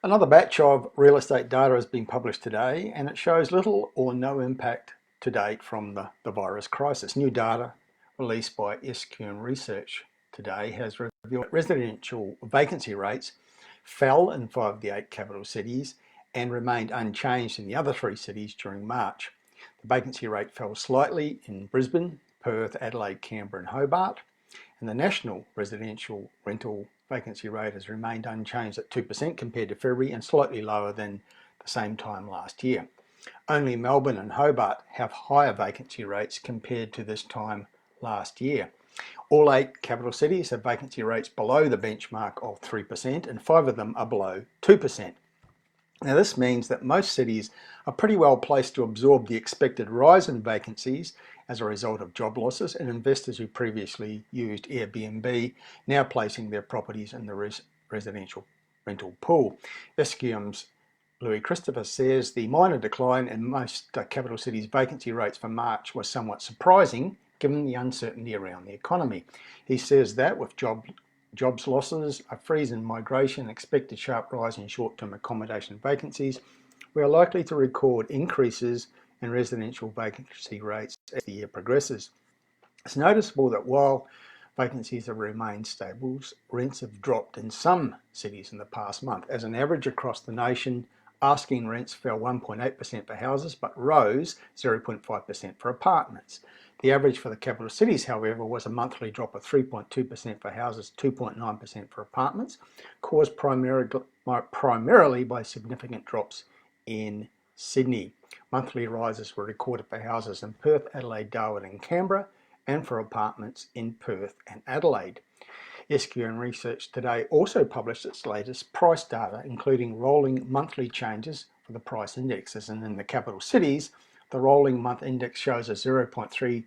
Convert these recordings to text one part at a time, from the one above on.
Another batch of real estate data has been published today, and it shows little or no impact to date from the virus crisis. New data released by SQM Research today has revealed that residential vacancy rates fell in 5 of the 8 capital cities and remained unchanged in the other 3 cities during March. The vacancy rate fell slightly in Brisbane, Perth, Adelaide, Canberra and Hobart, and the national residential rental vacancy rate has remained unchanged at 2% compared to February and slightly lower than the same time last year. Only Melbourne and Hobart have higher vacancy rates compared to this time last year. All 8 capital cities have vacancy rates below the benchmark of 3%, and 5 of them are below 2%. Now this means that most cities are pretty well placed to absorb the expected rise in vacancies as a result of job losses and investors who previously used Airbnb now placing their properties in the residential rental pool. SQM's Louis Christopher says the minor decline in most capital cities' vacancy rates for March was somewhat surprising given the uncertainty around the economy. He says that with jobs losses, a freeze in migration, expected sharp rise in short-term accommodation vacancies, we are likely to record increases in residential vacancy rates as the year progresses. It's noticeable that while vacancies have remained stable, rents have dropped in some cities in the past month. As an average across the nation, asking rents fell 1.8% for houses but rose 0.5% for apartments. The average for the capital cities, however, was a monthly drop of 3.2% for houses, 2.9% for apartments, caused primarily by significant drops in Sydney. Monthly rises were recorded for houses in Perth, Adelaide, Darwin and Canberra, and for apartments in Perth and Adelaide. SQM Research today also published its latest price data, including rolling monthly changes for the price indexes, and in the capital cities, the rolling month index shows a 0.3%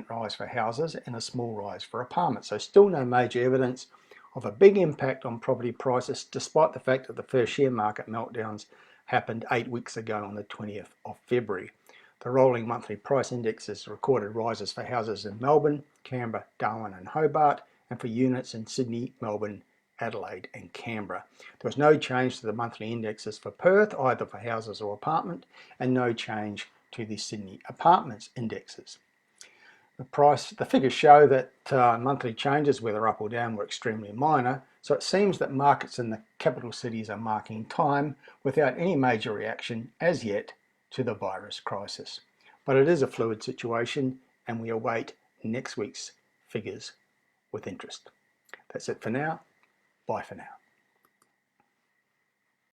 rise for houses and a small rise for apartments. So still no major evidence of a big impact on property prices, despite the fact that the first share market meltdowns happened 8 weeks ago on the 20th of February. The rolling monthly price indexes recorded rises for houses in Melbourne, Canberra, Darwin and Hobart, and for units in Sydney, Melbourne, Adelaide and Canberra. There was no change to the monthly indexes for Perth, either for houses or apartment, and no change to the Sydney apartments indexes. The figures show that monthly changes, whether up or down, were extremely minor, so it seems that markets in the capital cities are marking time without any major reaction as yet to the virus crisis. But it is a fluid situation and we await next week's figures with interest. That's it for now. Bye for now.